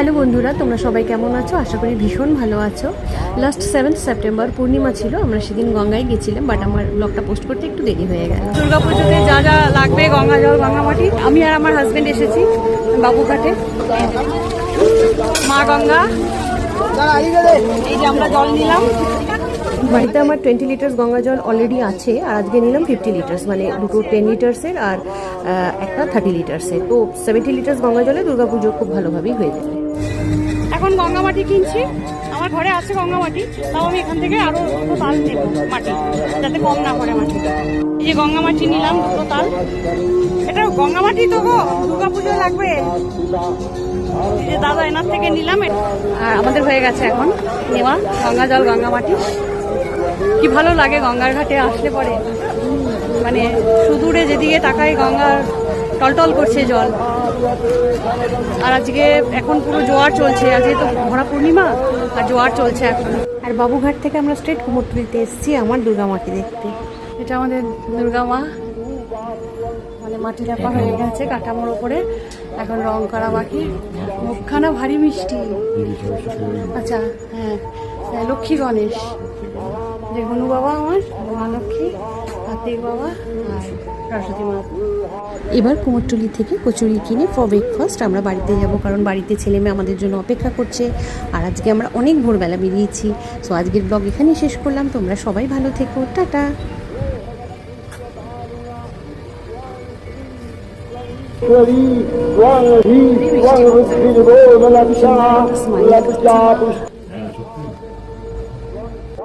Hello বন্ধুরা, তোমরা সবাই কেমন আছো? আশা করি ভীষণ ভালো আছো। লাস্ট 7 সেপ্টেম্বর পূর্ণিমা ছিল, আমরা সেদিন গঙ্গায় গেছিলাম, বাট আমার ব্লগটা পোস্ট করতে একটু দেরি হয়ে গেল। দুর্গাপুজোতে যা যা লাগবে, গঙ্গা জল, গঙ্গামাটি, আমি আর আমার হাজব্যান্ড এসেছি বাবুঘাটে। মা গঙ্গা, এই যে আমরা জল নিলাম। বাড়িতে আমার 20 লিটার্স গঙ্গা জল অলরেডি আছে, আর আজকে নিলাম 50 লিটার্স, মানে দুটো 10 লিটার্সের আর একটা 30 লিটার্সের। তো 70 লিটার্স গঙ্গা জলে দুর্গাপুজো খুব ভালোভাবেই হয়ে যাবে। এখন গঙ্গামাটি কিনছি, আমার ঘরে আছে গঙ্গামাটি, তাও আমি এখান থেকে আরো দুটো তাল নেব মাটি, যাতে কম না পড়ে মাটি। এই যে গঙ্গামাটি নিলাম দুটো তাল। এটা গঙ্গামাটি তো গো, দুর্গাপুজো লাগবে। এই যে দাদা এনার থেকে নিলাম, আর আমাদের হয়ে গেছে এখন নেওয়া গঙ্গা জল, গঙ্গামাটি। কি ভালো লাগে গঙ্গার ঘাটে আসলে পরে, মানে সুদূরে যেদিকে তাকাই গঙ্গার টলটল করছে জল। আর আজকে এখন পুরো জোয়ার চলছে, আজকে তো ভরা পূর্ণিমা আর জোয়ার চলছে এখন। আর বাবুঘাট থেকে আমরা স্ট্রেট কুমোরটুলিতে এসেছি আমার দুর্গামাকে দেখতে। এটা আমাদের দুর্গা মা, মানে মাটি চাপা হয়ে গেছে কাঠামোর উপরে, এখন রং করা বাকি। মুখখানা ভারী মিষ্টি। আচ্ছা হ্যাঁ, লক্ষ্মী গণেশ, যে হনু বাবা আমার, মা লক্ষ্মী, কার্তিক বাবা আর সরস্বতী মা। এবার কুমোরটুলি থেকে কচুরি কিনে ফর ব্রেকফাস্ট আমরা বাড়িতে যাব, কারণ বাড়িতে ছেলে মেয়ে আমাদের জন্য অপেক্ষা করছে। আর আজকে আমরা অনেক ভোরবেলা বেরিয়েছি। সো আজকের ব্লগ এখানেই শেষ করলাম। তোমরা সবাই ভালো থেকো, tata. Swari, Swari, Swari, Swari, Swari, Swari, Swari, Swari, Swari,